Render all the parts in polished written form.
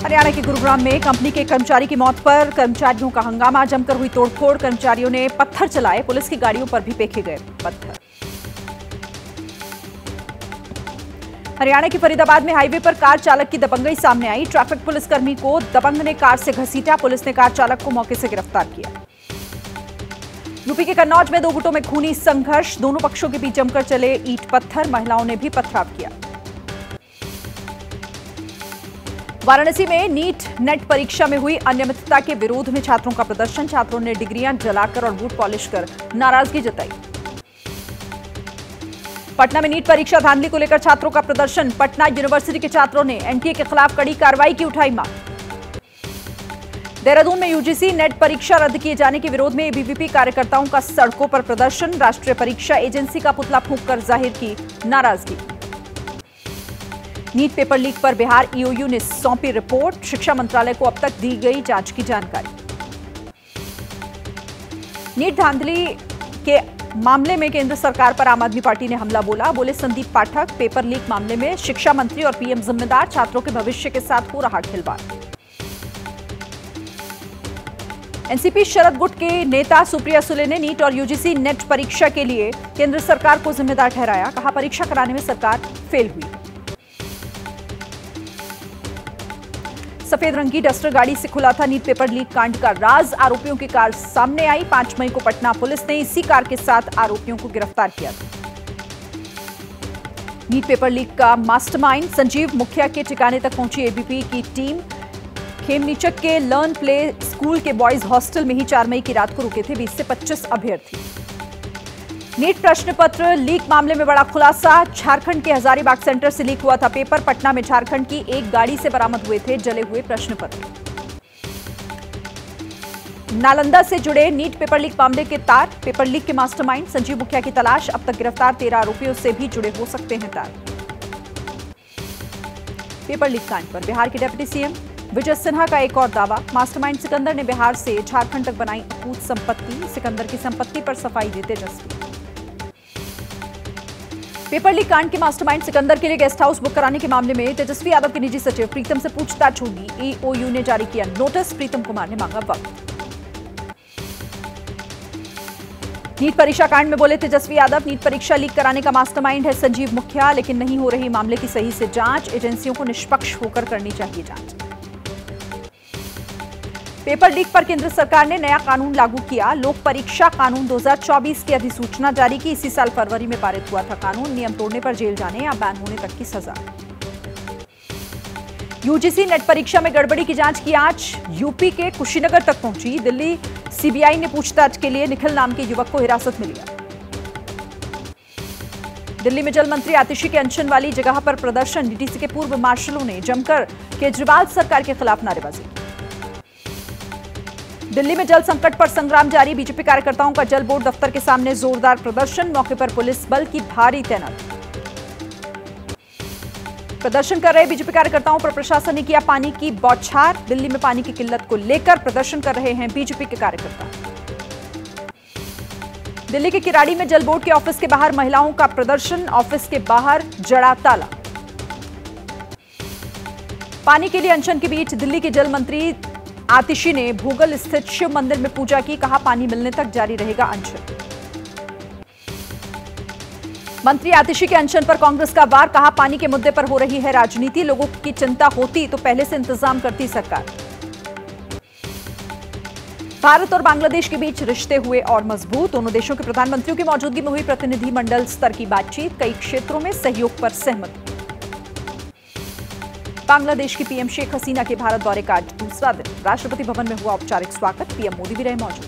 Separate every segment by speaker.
Speaker 1: हरियाणा के गुरुग्राम में कंपनी के कर्मचारी की मौत पर कर्मचारियों का हंगामा, जमकर हुई तोड़फोड़। कर्मचारियों ने पत्थर चलाए, पुलिस की गाड़ियों पर भी फेंके गए पत्थर। हरियाणा के फरीदाबाद में हाईवे पर कार चालक की दबंगई सामने आई। ट्रैफिक पुलिसकर्मी को दबंग ने कार से घसीटा, पुलिस ने कार चालक को मौके से गिरफ्तार किया। यूपी के कन्नौज में दो गुटों में खूनी संघर्ष, दोनों पक्षों के बीच जमकर चले ईंट पत्थर, महिलाओं ने भी पथराव किया। वाराणसी में नीट नेट परीक्षा में हुई अनियमितता के विरोध में छात्रों का प्रदर्शन, छात्रों ने डिग्रियां जलाकर और बूट पॉलिश कर नाराजगी जताई। पटना में नीट परीक्षा धांधली को लेकर छात्रों का प्रदर्शन, पटना यूनिवर्सिटी के छात्रों ने एनटीए के खिलाफ कड़ी कार्रवाई की उठाई मांग। देहरादून में यूजीसी नेट परीक्षा रद्द किए जाने के विरोध में एबीवीपी कार्यकर्ताओं का सड़कों पर प्रदर्शन, राष्ट्रीय परीक्षा एजेंसी का पुतला फूंककर जाहिर की नाराजगी। नीट पेपर लीक पर बिहार ईओयू ने सौंपी रिपोर्ट, शिक्षा मंत्रालय को अब तक दी गई जांच की जानकारी। नीट धांधली के मामले में केंद्र सरकार पर आम आदमी पार्टी ने हमला बोला, बोले संदीप पाठक, पेपर लीक मामले में शिक्षा मंत्री और पीएम जिम्मेदार, छात्रों के भविष्य के साथ हो रहा खिलवाड़। एनसीपी शरद गुट के नेता सुप्रिया सुले ने नीट और यूजीसी नेट परीक्षा के लिए केंद्र सरकार को जिम्मेदार ठहराया, कहा परीक्षा कराने में सरकार फेल हुई। सफेद रंग की डस्टर गाड़ी से खुला था नीट पेपर लीक कांड का राज, आरोपियों की कार सामने आई। 5 मई को पटना पुलिस ने इसी कार के साथ आरोपियों को गिरफ्तार किया था। नीट पेपर लीक का मास्टरमाइंड संजीव मुखिया के ठिकाने तक पहुंची एबीपी की टीम। खेमनीचक के लर्न प्ले स्कूल के बॉयज हॉस्टल में ही 4 मई की रात को रुके थे 20 से 25 अभ्यर्थी। नीट प्रश्न पत्र लीक मामले में बड़ा खुलासा, झारखंड के हजारीबाग सेंटर से लीक हुआ था पेपर, पटना में झारखंड की एक गाड़ी से बरामद हुए थे जले हुए प्रश्न पत्र। नालंदा से जुड़े नीट पेपर लीक मामले के तार, पेपर लीक के मास्टरमाइंड संजीव मुखिया की तलाश, अब तक गिरफ्तार 13 आरोपियों से भी जुड़े हो सकते हैं तार। पेपर लीक कांड पर बिहार के डिप्टी सीएम विजय सिन्हा का एक और दावा, मास्टरमाइंड सिकंदर ने बिहार से झारखंड तक बनाई अकूत संपत्ति, सिकंदर की संपत्ति पर सफाई देते तेजस्वी। पेपर लीक कांड के मास्टरमाइंड सिकंदर के लिए गेस्ट हाउस बुक कराने के मामले में तेजस्वी यादव के निजी सचिव प्रीतम से पूछताछ होगी, ईओयू ने जारी किया नोटिस, प्रीतम कुमार ने मांगा वक्त। नीट परीक्षा कांड में बोले तेजस्वी यादव, नीट परीक्षा लीक कराने का मास्टरमाइंड है संजीव मुखिया, लेकिन नहीं हो रही मामले की सही से जांच, एजेंसियों को निष्पक्ष होकर करनी चाहिए जांच। पेपर लीक पर केंद्र सरकार ने नया कानून लागू किया, लोक परीक्षा कानून 2024 की अधिसूचना जारी की, इसी साल फरवरी में पारित हुआ था कानून, नियम तोड़ने पर जेल जाने या बैन होने तक की सजा। यूजीसी नेट परीक्षा में गड़बड़ी की जांच की आंच यूपी के कुशीनगर तक पहुंची, दिल्ली सीबीआई ने पूछताछ के लिए निखिल नाम के युवक को हिरासत में लिया। दिल्ली में जल मंत्री आतिशी के अनशन वाली जगह पर प्रदर्शन, डीटीसी के पूर्व मार्शलों ने जमकर केजरीवाल सरकार के खिलाफ नारेबाजी की। दिल्ली में जल संकट पर संग्राम जारी, बीजेपी कार्यकर्ताओं का जल बोर्ड दफ्तर के सामने जोरदार प्रदर्शन, मौके पर पुलिस बल की भारी तैनाती। प्रदर्शन कर रहे बीजेपी कार्यकर्ताओं पर प्रशासन ने किया पानी की बौछार, दिल्ली में पानी की किल्लत को लेकर प्रदर्शन कर रहे हैं बीजेपी के कार्यकर्ता। दिल्ली के किराड़ी में जल बोर्ड के ऑफिस के बाहर महिलाओं का प्रदर्शन, ऑफिस के बाहर जड़ा ताला। पानी के लिए अनशन के बीच दिल्ली के जल मंत्री आतिशी ने भूगल स्थित शिव मंदिर में पूजा की, कहा पानी मिलने तक जारी रहेगा अनशन। मंत्री आतिशी के अनशन पर कांग्रेस का वार, कहा पानी के मुद्दे पर हो रही है राजनीति, लोगों की चिंता होती तो पहले से इंतजाम करती सरकार। भारत और बांग्लादेश के बीच रिश्ते हुए और मजबूत, दोनों देशों के प्रधानमंत्रियों की मौजूदगी में हुई प्रतिनिधिमंडल स्तर की बातचीत, कई क्षेत्रों में सहयोग पर सहमति। बांग्लादेश की पीएम शेख हसीना के भारत दौरे का आज दूसरा दिन, राष्ट्रपति भवन में हुआ औपचारिक स्वागत, पीएम मोदी भी रहे मौजूद।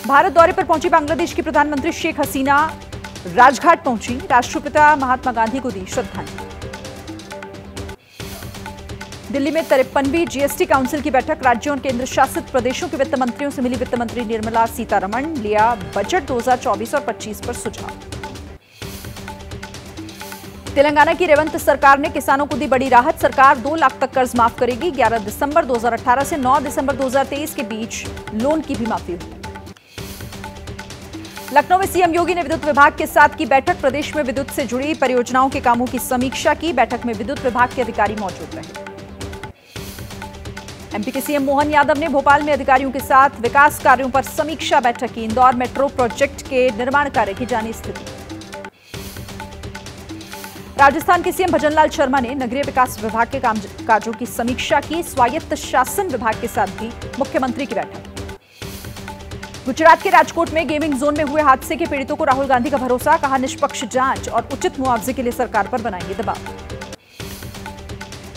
Speaker 1: भारत दौरे पर पहुंची बांग्लादेश की प्रधानमंत्री शेख हसीना राजघाट पहुंची, राष्ट्रपिता महात्मा गांधी को दी श्रद्धांजलि। दिल्ली में 53वीं जीएसटी काउंसिल की बैठक, राज्यों और केंद्र शासित प्रदेशों के वित्त मंत्रियों से मिली वित्त मंत्री निर्मला सीतारमण, लिया बजट 2024 और 25 पर सुझाव। तेलंगाना की रेवंत सरकार ने किसानों को दी बड़ी राहत, सरकार 2 लाख तक कर्ज माफ करेगी, 11 दिसंबर 2018 से 9 दिसंबर 2023 के बीच लोन की भी माफी होगी। लखनऊ में सीएम योगी ने विद्युत विभाग के साथ की बैठक। प्रदेश में विद्युत से जुड़ी परियोजनाओं के कामों की समीक्षा की। बैठक में विद्युत विभाग के अधिकारी मौजूद रहे। एमपी के सीएम मोहन यादव ने भोपाल में अधिकारियों के साथ विकास कार्यों पर समीक्षा बैठक की। इंदौर मेट्रो प्रोजेक्ट के निर्माण कार्य की जानी स्थिति। राजस्थान के सीएम भजनलाल शर्मा ने नगरीय विकास विभाग के कामकाजों की समीक्षा की। स्वायत्त शासन विभाग के साथ भी मुख्यमंत्री की बैठक। गुजरात के राजकोट में गेमिंग जोन में हुए हादसे के पीड़ितों को राहुल गांधी का भरोसा। कहा, निष्पक्ष जांच और उचित मुआवजे के लिए सरकार पर बनाएंगे दबाव।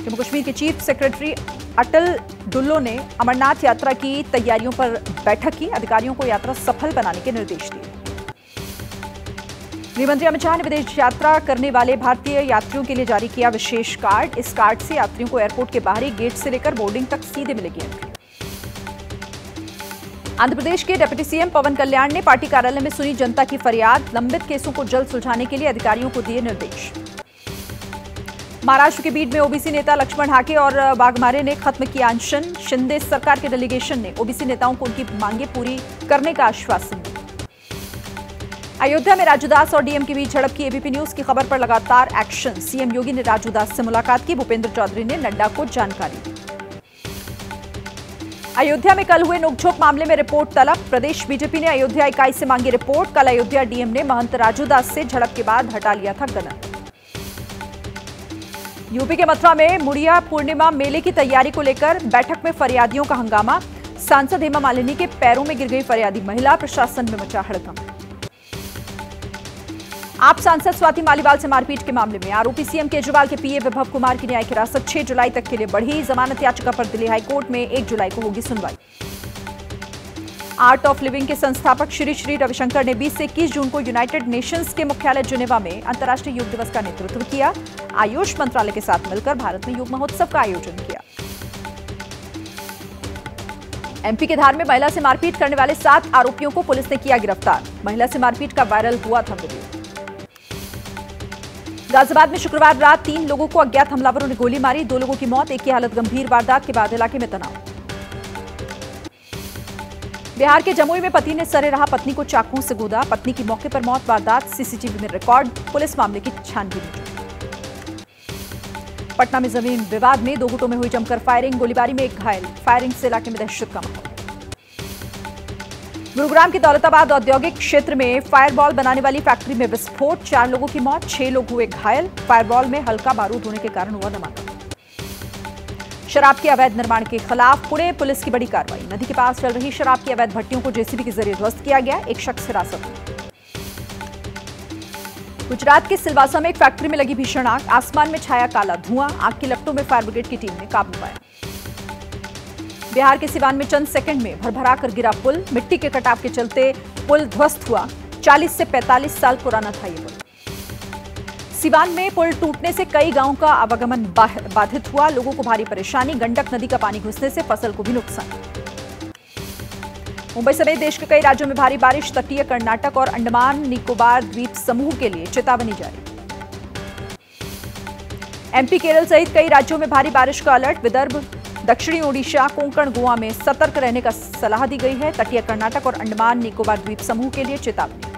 Speaker 1: जम्मू कश्मीर के चीफ सेक्रेटरी अटल डुल्लो ने अमरनाथ यात्रा की तैयारियों पर बैठक की। अधिकारियों को यात्रा सफल बनाने के निर्देश दिए। गृहमंत्री अमित शाह ने विदेश यात्रा करने वाले भारतीय यात्रियों के लिए जारी किया विशेष कार्ड। इस कार्ड से यात्रियों को एयरपोर्ट के बाहरी गेट से लेकर बोर्डिंग तक सीधे मिलेगी एंट्री। आंध्र प्रदेश के डिप्टी सीएम पवन कल्याण ने पार्टी कार्यालय में सुनी जनता की फरियाद। लंबित केसों को जल्द सुलझाने के लिए अधिकारियों को दिए निर्देश। महाराष्ट्र के बीड में ओबीसी नेता लक्ष्मण हाके और वाघमारे ने खत्म किया अनशन। शिंदे सरकार के डेलीगेशन ने ओबीसी नेताओं को उनकी मांगे पूरी करने का आश्वासन दिया। अयोध्या में राजू दास और डीएम के बीच झड़प की। एबीपी न्यूज की खबर पर लगातार एक्शन। सीएम योगी ने राजू दास से मुलाकात की। भूपेंद्र चौधरी ने नड्डा को जानकारी दी। अयोध्या में कल हुए नोकझोंक मामले में रिपोर्ट तलब। प्रदेश बीजेपी ने अयोध्या इकाई से मांगी रिपोर्ट। कल अयोध्या डीएम ने महंत राजू दास से झड़प के बाद हटा लिया था गनर। यूपी के मथुरा में मुड़िया पूर्णिमा मेले की तैयारी को लेकर बैठक में फरियादियों का हंगामा। सांसद हेमा मालिनी के पैरों में गिर गई फरियादी महिला। प्रशासन में मचा हड़कंप। आप सांसद स्वाति मालीवाल से मारपीट के मामले में आरोपी सीएम केजरीवाल के पीए विभव कुमार की न्यायिक हिरासत 6 जुलाई तक के लिए बढ़ी। जमानत याचिका पर दिल्ली हाईकोर्ट में 1 जुलाई को होगी सुनवाई। आर्ट ऑफ लिविंग के संस्थापक श्री श्री रविशंकर ने 20 से 21 जून को यूनाइटेड नेशंस के मुख्यालय जिनेवा में अंतर्राष्ट्रीय योग दिवस का नेतृत्व किया। आयुष मंत्रालय के साथ मिलकर भारत में योग महोत्सव का आयोजन किया। एमपी के धार में महिला से मारपीट करने वाले 7 आरोपियों को पुलिस ने किया गिरफ्तार। महिला से मारपीट का वायरल हुआ था वीडियो। गाजियाबाद में शुक्रवार रात 3 लोगों को अज्ञात हमलावरों ने गोली मारी। 2 लोगों की मौत, एक की हालत गंभीर। वारदात के बाद इलाके में तनाव। बिहार के जमुई में पति ने सरे रहा पत्नी को चाकुओं से गोदा। पत्नी की मौके पर मौत। वारदात सीसीटीवी में रिकॉर्ड। पुलिस मामले की छानबीन में जुटी। पटना में जमीन विवाद में 2 गुटों में हुई जमकर फायरिंग। गोलीबारी में एक घायल। फायरिंग से इलाके में दहशत का माहौल। गुरुग्राम के दौलताबाद औद्योगिक क्षेत्र में फायरबॉल बनाने वाली फैक्ट्री में विस्फोट। 4 लोगों की मौत, 6 लोग हुए घायल। फायरबॉल में हल्का बारूद होने के कारण हुआ धमाका। शराब के अवैध निर्माण के खिलाफ पुणे पुलिस की बड़ी कार्रवाई। नदी के पास चल रही शराब की अवैध भट्टियों को जेसीबी के जरिए ध्वस्त किया गया। एक शख्स हिरासत में। गुजरात के सिलवासा में एक फैक्ट्री में लगी भीषण आग। आसमान में छाया काला धुआं। आग की लपटों में फायर ब्रिगेड की टीम ने काबू पाया। बिहार के सिवान में चंद सेकंड में भरभरा कर गिरा पुल। मिट्टी के कटाव के चलते पुल ध्वस्त हुआ। 40 से 45 साल पुराना था ये पुल। सिवान में पुल टूटने से कई गांवों का आवागमन बाधित हुआ। लोगों को भारी परेशानी। गंडक नदी का पानी घुसने से फसल को भी नुकसान। मुंबई समेत देश के कई राज्यों में भारी बारिश। तटीय कर्नाटक और अंडमान निकोबार द्वीप समूह के लिए चेतावनी जारी। एमपी, केरल सहित कई राज्यों में भारी बारिश का अलर्ट। विदर्भ, दक्षिणी ओडिशा, कोंकण, गोवा में सतर्क रहने का सलाह दी गई है। तटीय कर्नाटक और अंडमान निकोबार द्वीप समूह के लिए चेतावनी।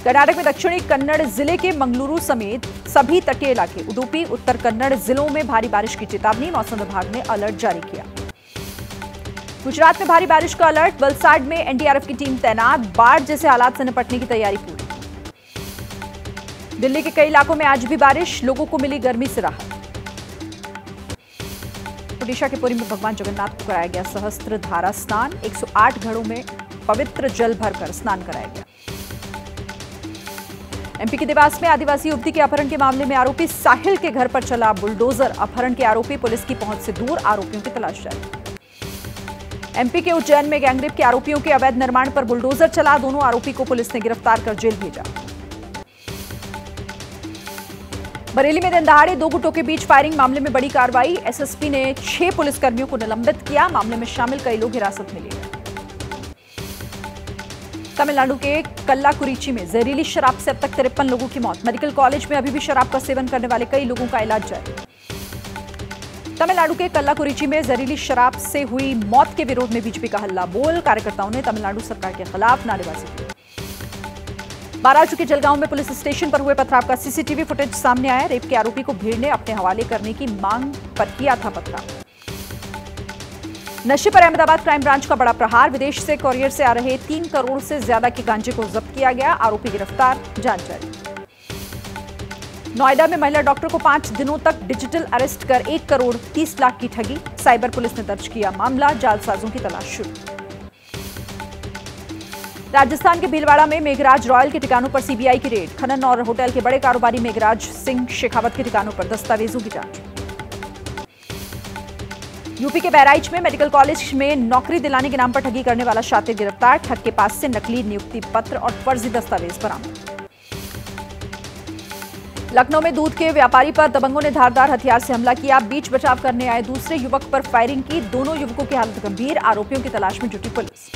Speaker 1: कर्नाटक में दक्षिणी कन्नड़ जिले के मंगलुरु समेत सभी तटीय इलाके, उडुपी, उत्तर कन्नड़ जिलों में भारी बारिश की चेतावनी। मौसम विभाग ने अलर्ट जारी किया। गुजरात में भारी बारिश का अलर्ट। वलसाड में एनडीआरएफ की टीम तैनात। बाढ़ जैसे हालात से निपटने की तैयारी पूरी। दिल्ली के कई इलाकों में आज भी बारिश। लोगों को मिली गर्मी से राहत। ओडिशा के पुरी में भगवान जगन्नाथ को कराया गया सहस्त्र धारा स्नान। 108 घड़ों में पवित्र जल भरकर स्नान कराया गया। एमपी के देवास में आदिवासी युवती के अपहरण के मामले में आरोपी साहिल के घर पर चला बुलडोजर। अपहरण के आरोपी पुलिस की पहुंच से दूर। आरोपियों की तलाश जारी। एमपी के उज्जैन में गैंगरेप के आरोपियों के अवैध निर्माण पर बुलडोजर चला। दोनों आरोपी को पुलिस ने गिरफ्तार कर जेल भेजा। बरेली में दिन दहाड़े 2 गुटों के बीच फायरिंग मामले में बड़ी कार्रवाई। एसएसपी ने 6 पुलिसकर्मियों को निलंबित किया। मामले में शामिल कई लोग हिरासत में लिए। तमिलनाडु के कल्लाकुरिची में जहरीली शराब से अब तक 53 लोगों की मौत। मेडिकल कॉलेज में अभी भी शराब का सेवन करने वाले कई लोगों का इलाज जारी। तमिलनाडु के कल्लाकुरिची में जहरीली शराब से हुई मौत के विरोध में बीजेपी का हल्ला बोल। कार्यकर्ताओं ने तमिलनाडु सरकार के खिलाफ नारेबाजी की। महाराष्ट्र के जलगांव में पुलिस स्टेशन पर हुए पथराव का सीसीटीवी फुटेज सामने आया। रेप के आरोपी को भीड़ ने अपने हवाले करने की मांग पर किया था पथराव। नशे पर अहमदाबाद क्राइम ब्रांच का बड़ा प्रहार। विदेश से कोरियर से आ रहे 3 करोड़ से ज्यादा के गांजे को जब्त किया गया। आरोपी गिरफ्तार, जांच जारी। नोएडा में महिला डॉक्टर को 5 दिनों तक डिजिटल अरेस्ट कर 1 करोड़ 30 लाख की ठगी। साइबर पुलिस ने दर्ज किया मामला, जालसाजों की तलाश शुरू। राजस्थान के भीलवाड़ा में मेघराज रॉयल के ठिकानों पर सीबीआई की रेड। खनन और होटल के बड़े कारोबारी मेघराज सिंह शेखावत के ठिकानों पर दस्तावेजों की जांच। यूपी के बहराइच में मेडिकल कॉलेज में नौकरी दिलाने के नाम पर ठगी करने वाला शातिर गिरफ्तार। ठग के पास से नकली नियुक्ति पत्र और फर्जी दस्तावेज बरामद। लखनऊ में दूध के व्यापारी पर दबंगों ने धारदार हथियार से हमला किया। बीच बचाव करने आए दूसरे युवक पर फायरिंग की। दोनों युवकों की हालत गंभीर। आरोपियों की तलाश में जुटी पुलिस।